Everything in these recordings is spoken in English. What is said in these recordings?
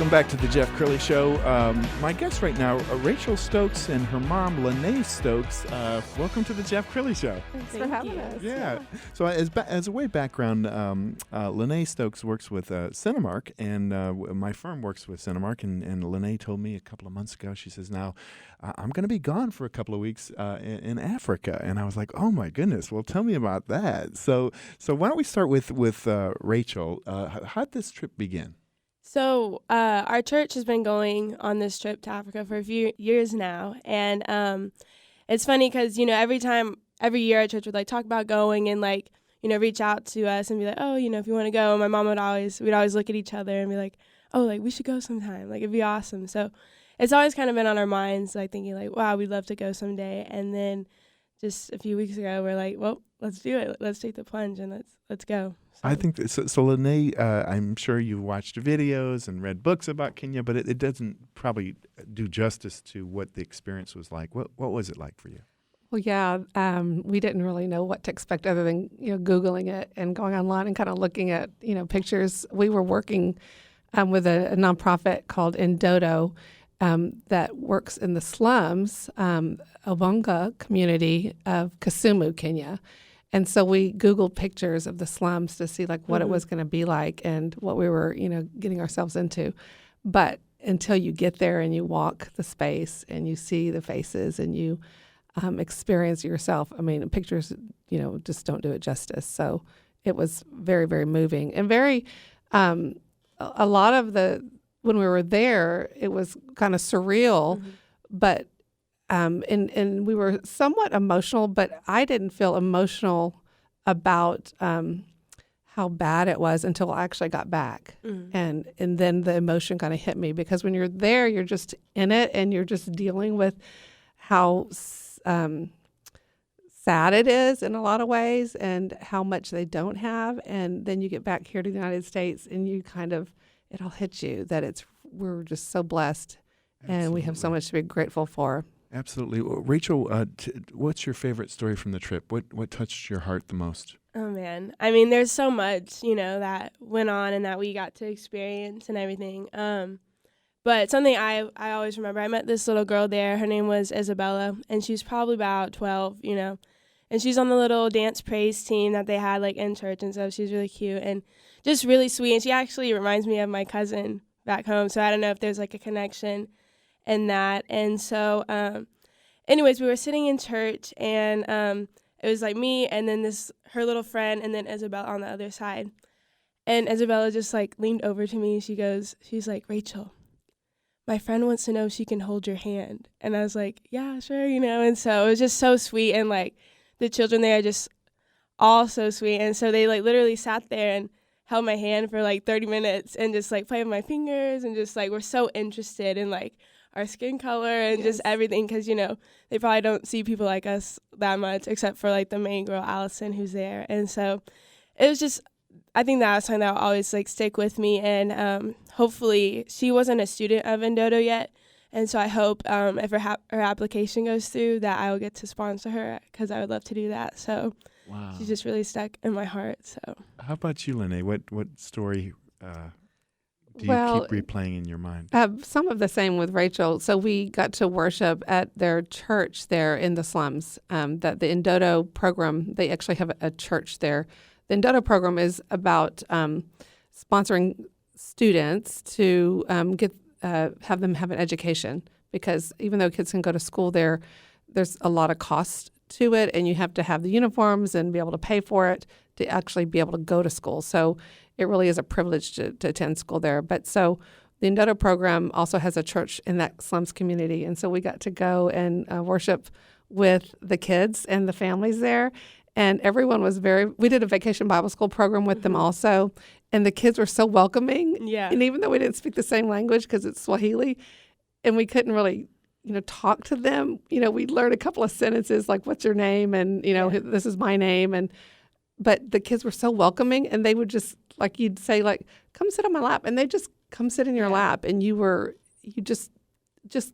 Welcome back to the Jeff Crilley Show. My guest right now, Rachel Stokes and her mom, Lanay Stokes. Welcome to the Jeff Crilley Show. Thanks for having us. Yeah. So as a way background, Lanay Stokes works with Cinemark, and my firm works with Cinemark, and Lanay told me a couple of months ago, she says, now, I'm going to be gone for a couple of weeks in Africa. And I was like, oh, my goodness. Well, tell me about that. So why don't we start with Rachel. How did this trip begin? So our church has been going on this trip to Africa for a few years now. And it's funny because, every year our church would talk about going and reach out to us and be like, oh, if you want to go. My mom we'd always look at each other and be like, oh, we should go sometime. It'd be awesome. So it's always kind of been on our minds, thinking wow, we'd love to go someday. And then just a few weeks ago, we're like, well, let's do it. Let's take the plunge and let's go. So. I think so. Lanay, I'm sure you've watched videos and read books about Kenya, but it doesn't probably do justice to what the experience was like. What was it like for you? Well, yeah, we didn't really know what to expect other than Googling it and going online and kind of looking at pictures. We were working with a nonprofit called Indodo that works in the slums, Obonga community of Kisumu, Kenya. And so we Googled pictures of the slums to see what it was going to be like and what we were, getting ourselves into. But until you get there and you walk the space and you see the faces and you experience yourself, pictures, just don't do it justice. So it was very, very moving and very, a lot of when we were there, it was kind of surreal, but and we were somewhat emotional, but I didn't feel emotional about how bad it was until I actually got back. And then the emotion kind of hit me because when you're there, you're just in it and you're just dealing with how sad it is in a lot of ways and how much they don't have. And then you get back here to the United States and you it all hits you that we're just so blessed. Absolutely. And we have so much to be grateful for. Absolutely. Well, Rachel, what's your favorite story from the trip? What touched your heart the most? Oh, man. There's so much, that went on and that we got to experience and everything. But something I always remember, I met this little girl there. Her name was Isabella, and she's probably about 12, and she's on the little dance praise team that they had, in church and stuff. She's really cute and just really sweet. And she actually reminds me of my cousin back home, so I don't know if there's, a connection in that. And so, anyways, we were sitting in church, and it was me and then her little friend and then Isabella on the other side. And Isabella just leaned over to me. She's like, Rachel, my friend wants to know if she can hold your hand. And I was like, yeah, sure, and so it was just so sweet. And the children there are just all so sweet. And so they literally sat there and held my hand for 30 minutes and just played with my fingers and just were so interested in our skin color and just everything, because they probably don't see people like us that much except for the main girl Allison who's there. And so it was just, I think that was something that will always stick with me. And hopefully she wasn't a student of Indodo yet, and so I hope if her application goes through that I will get to sponsor her, because I would love to do that. So wow. She's just really stuck in my heart. So how about you, Lanay? What story do you keep replaying in your mind? Some of the same with Rachel. So we got to worship at their church there in the slums. That the Indodo program, they actually have a church there. The Indodo program is about sponsoring students to have them have an education, because even though kids can go to school there, there's a lot of cost to it, and you have to have the uniforms and be able to pay for it to actually be able to go to school. So it really is a privilege to attend school there. But so the Indodo program also has a church in that slums community. And so we got to go and worship with the kids and the families there. And everyone was we did a vacation Bible school program with them also. And the kids were so welcoming. Yeah. And even though we didn't speak the same language because it's Swahili, and we couldn't really talk to them, we learned a couple of sentences like, what's your name? And, this is my name. But the kids were so welcoming, and they would just, you'd say, come sit on my lap. And they just come sit in your lap. And just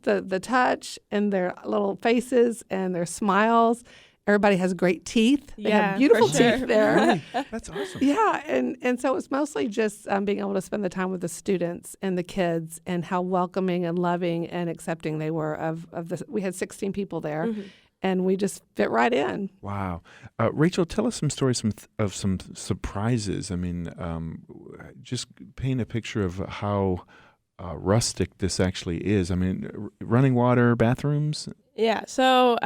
the touch and their little faces and their smiles everybody has great teeth. They Yeah, have beautiful for sure. teeth there. Really? That's awesome. Yeah, and so it's mostly just being able to spend the time with the students and the kids, and how welcoming and loving and accepting they were of the. We had 16 people there, and we just fit right in. Wow. Rachel, tell us some stories of some surprises. I mean, just paint a picture of how rustic this actually is. I mean, running water, bathrooms. Yeah. So,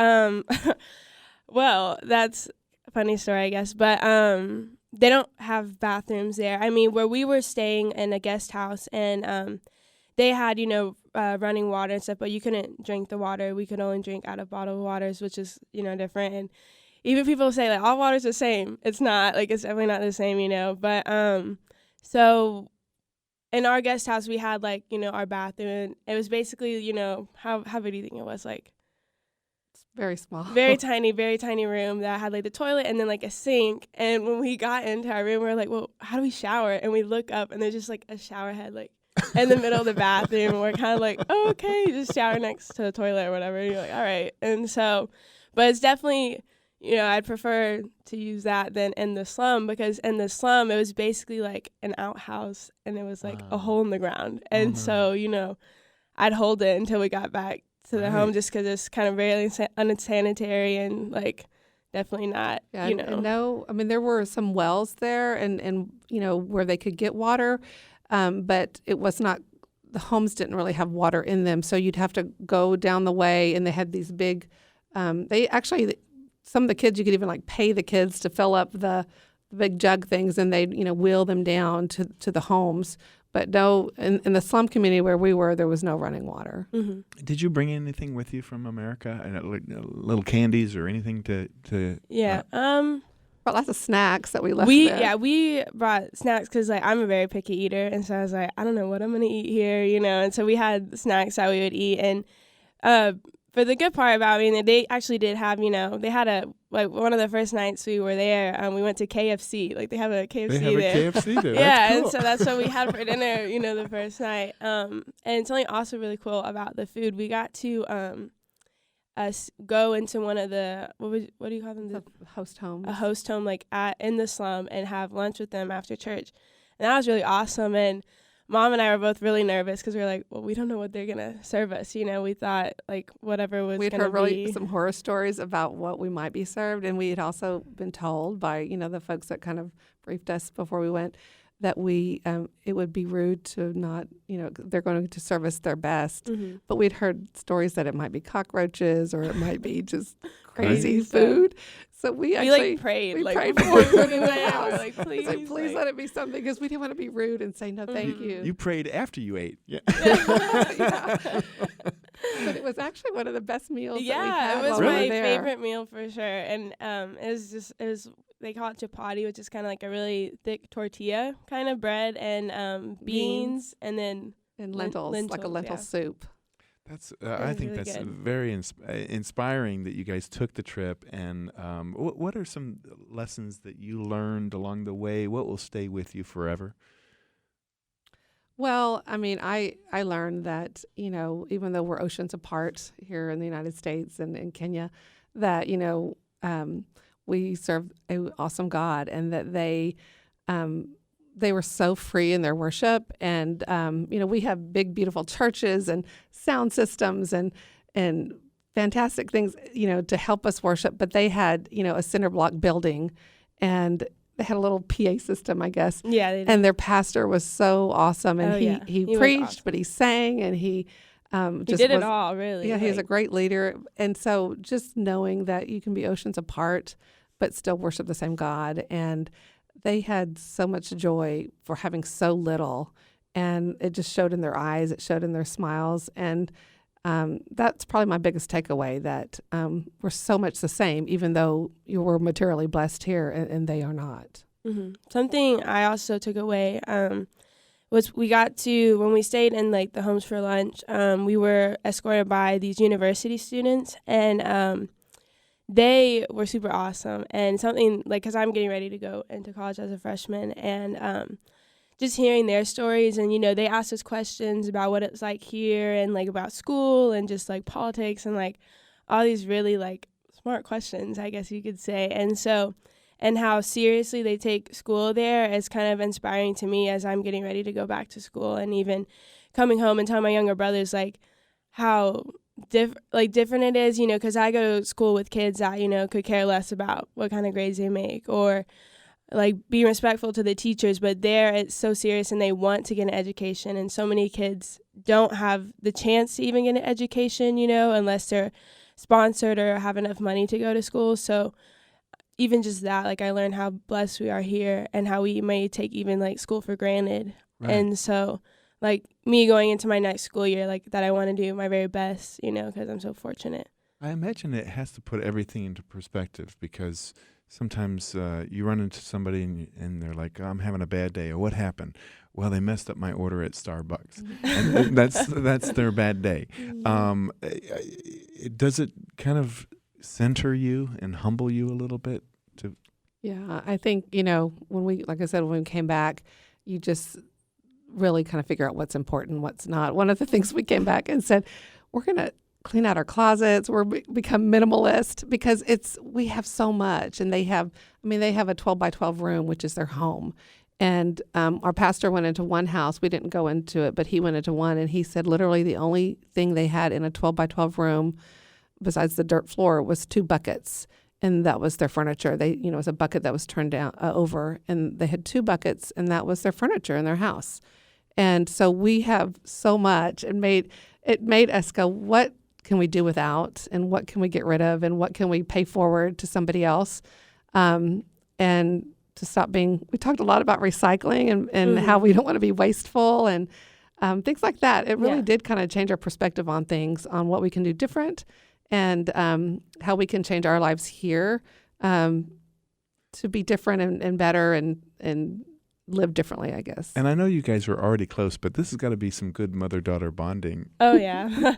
well, that's a funny story, I guess. But they don't have bathrooms there. I mean, where we were staying in a guest house, and they had, running water and stuff, but you couldn't drink the water. We could only drink out of bottled waters, which is, different. And even people say, like, all water's the same. It's not. Like, it's definitely not the same, But so in our guest house, we had, like, our bathroom. And it was basically, how big do you think it was? Like, Very small. very tiny room that had, like, the toilet and then, like, a sink. And when we got into our room, we were like, well, how do we shower? And we look up, and there's just, like, a shower head, like, in the middle of the bathroom. And we're kind of like, oh, okay, just shower next to the toilet or whatever. And you're like, all right. And so, but it's definitely, I'd prefer to use that than in the slum, because in the slum, it was basically like an outhouse, and it was like a hole in the ground. And so, I'd hold it until we got back to the home, just because it's kind of very unsanitary and, like, definitely not, Yeah, and no, I mean, there were some wells there and where they could get water, but it was not, the homes didn't really have water in them. So you'd have to go down the way, and they had these big, they actually, some of the kids, you could even, like, pay the kids to fill up the big jug things, and they'd, wheel them down to the homes. But no, in the slum community where we were, there was no running water. Mm-hmm. Did you bring anything with you from America? Like little candies or anything to? Yeah. Brought lots of snacks that we left We there. we brought snacks because, like, I'm a very picky eater, and so I was like, I don't know what I'm gonna eat here, and so we had snacks that we would eat. And for the good part about it, they actually did have, they had one of the first nights we were there, we went to KFC. Like, they have a KFC there. They have a KFC there. Yeah, That's cool. and so that's what we had for dinner, the first night. And something also really cool about the food, we got to go into one of the, what do you call them? The host homes. A host home, like, in the slum, and have lunch with them after church. And that was really awesome. And Mom and I were both really nervous because we were like, well, we don't know what they're going to serve us. We thought, like, whatever was going to be. We'd heard really some horror stories about what we might be served. And we had also been told by, the folks that kind of briefed us before we went that it would be rude to not, they're going to serve us their best. Mm-hmm. But we'd heard stories that it might be cockroaches or it might be just crazy Crazy food. So we actually prayed. We like, prayed before we before went we in went there. out. We're like, please. Please let it be something, because we didn't want to be rude and say no thank you. You prayed after you ate. Yeah. Yeah. But it was actually one of the best meals that we had it was while we my were there. favorite meal for sure. And it was they call it chapati, which is kind of like a really thick tortilla kind of bread, and beans, and then And lentils, like a lentil soup. That's I think really that's good. very inspiring that you guys took the trip. And what are some lessons that you learned along the way? What will stay with you forever? Well, I mean, I learned that, even though we're oceans apart here in the United States and in Kenya, that, we serve an awesome God, and that they were so free in their worship. And, we have big, beautiful churches and sound systems and fantastic things, to help us worship. But they had, a cinder block building, and they had a little PA system, I guess. Yeah, they did. And their pastor was so awesome. And he was preached, awesome. but he sang, and he He just did was, it all, really. Yeah, he was a great leader. And so just knowing that you can be oceans apart, but still worship the same God. And they had so much joy for having so little. And it just showed in their eyes. It showed in their smiles. And that's probably my biggest takeaway, that we're so much the same, even though you were materially blessed here and they are not. Mm-hmm. Something I also took away was we got to, when we stayed in, like, the homes for lunch, we were escorted by these university students, and they were super awesome. And something, like, because I'm getting ready to go into college as a freshman, and just hearing their stories, and, they asked us questions about what it's like here, and, like, about school, and just, like, politics, and, like, all these really, like, smart questions, I guess you could say. And how seriously they take school there is kind of inspiring to me as I'm getting ready to go back to school, and even coming home and telling my younger brothers like how different it is, because I go to school with kids that, could care less about what kind of grades they make, or like being respectful to the teachers, but there it's so serious and they want to get an education. And so many kids don't have the chance to even get an education, unless they're sponsored or have enough money to go to school. So even just that, like I learned how blessed we are here and how we may take even like school for granted. Right. And so like me going into my next school year, like that I want to do my very best, because I'm so fortunate. I imagine it has to put everything into perspective, because sometimes you run into somebody and they're like, I'm having a bad day. Or what happened? Well, they messed up my order at Starbucks. And that's their bad day. Does it kind of center you and humble you a little bit? Yeah, I think, when we came back, you just really kind of figure out what's important, what's not. One of the things we came back and said, we're going to clean out our closets, become minimalist, because we have so much. And they have a 12 by 12 room, which is their home. And our pastor went into one house. We didn't go into it, but he went into one, and he said literally the only thing they had in a 12 by 12 room besides the dirt floor was 2 buckets. And that was their furniture. It was a bucket that was turned down over, and they had 2 buckets, and that was their furniture in their house. And so we have so much, and it made us go, what can we do without, and what can we get rid of, and what can we pay forward to somebody else, and to stop being. We talked a lot about recycling and how we don't want to be wasteful and things like that. It really did kind of change our perspective on things, on what we can do different, and how we can change our lives here to be different and better and live differently, I guess. And I know you guys are already close, but this has got to be some good mother-daughter bonding. Oh, yeah.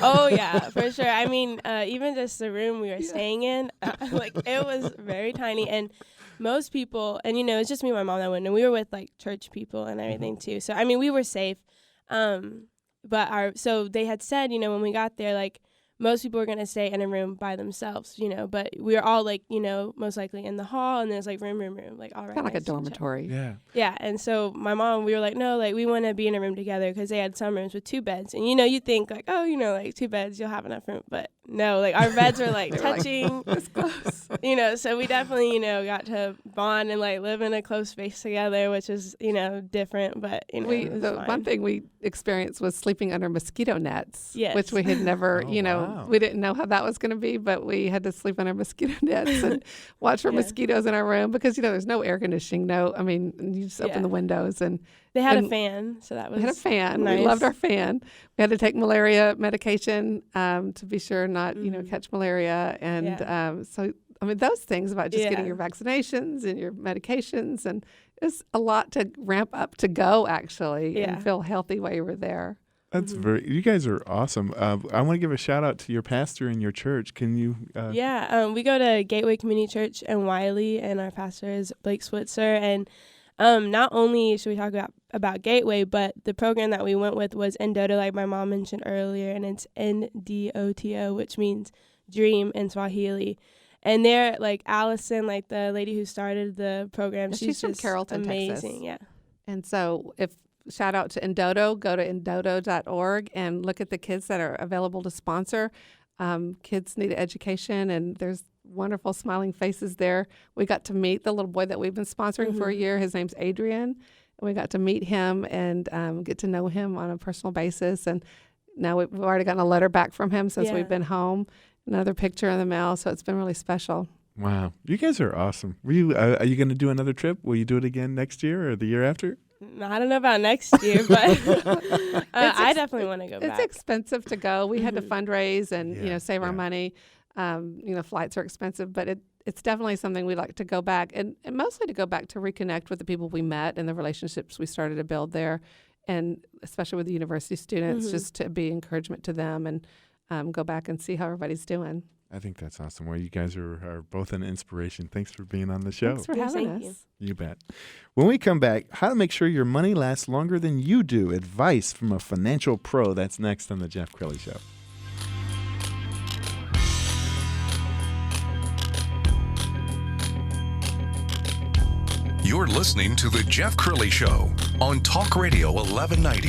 Oh, yeah, for sure. I mean, even just the room we were staying in, it was very tiny. And most people, and, it's just me and my mom that went, and we were with, like, church people and everything, too. So, I mean, we were safe. So they had said, when we got there, like, most people were going to stay in a room by themselves, but we were all like, most likely in the hall, and there's like room, like all right. Kind of like a dormitory. Yeah. Yeah. And so my mom, we were like, no, like we want to be in a room together, because they had some rooms with 2 beds. And, you think like, oh, like 2 beds, you'll have enough room. But no, like our beds were like touching, this close. So we definitely, got to bond and like live in a close space together, which is, different. But, the one thing we experienced was sleeping under mosquito nets, yes. which we had never, Wow. We didn't know how that was going to be, but we had to sleep under mosquito nets and watch for mosquitoes in our room, because, there's no air conditioning. You just open the windows, and they had a fan. So that was we had a fan. Nice. We loved our fan. We had to take malaria medication to be sure not, catch malaria. And so, those things about just getting your vaccinations and your medications, and it's a lot to ramp up to go, actually, and feel healthy while you were there. That's you guys are awesome. I want to give a shout out to your pastor and your church. Can you? We go to Gateway Community Church in Wiley, and our pastor is Blake Switzer. And not only should we talk about Gateway, but the program that we went with was Ndoto, like my mom mentioned earlier, and it's NDOTO, which means dream in Swahili. And they're like Allison, like the lady who started the program. She's from just Carrollton, amazing. Texas. Yeah. And so shout out to Ndoto. Go to ndoto.org and look at the kids that are available to sponsor. Kids need education, and there's wonderful smiling faces there. We got to meet the little boy that we've been sponsoring for a year. His name's Adrian. And we got to meet him and get to know him on a personal basis. And now we've already gotten a letter back from him since we've been home. Another picture in the mail. So it's been really special. Wow. You guys are awesome. Are you going to do another trip? Will you do it again next year or the year after? I don't know about next year, but I definitely want to go back. It's expensive to go. We had to fundraise and save our money. Flights are expensive, but it's definitely something we'd like to go back, and mostly to go back to reconnect with the people we met and the relationships we started to build there, and especially with the university students, just to be encouragement to them and go back and see how everybody's doing. I think that's awesome. Well, you guys are both an inspiration. Thanks for being on the show. Thanks for having us. You bet. When we come back, how to make sure your money lasts longer than you do. Advice from a financial pro. That's next on the Jeff Crilley Show. You're listening to The Jeff Crilley Show on Talk Radio 1190.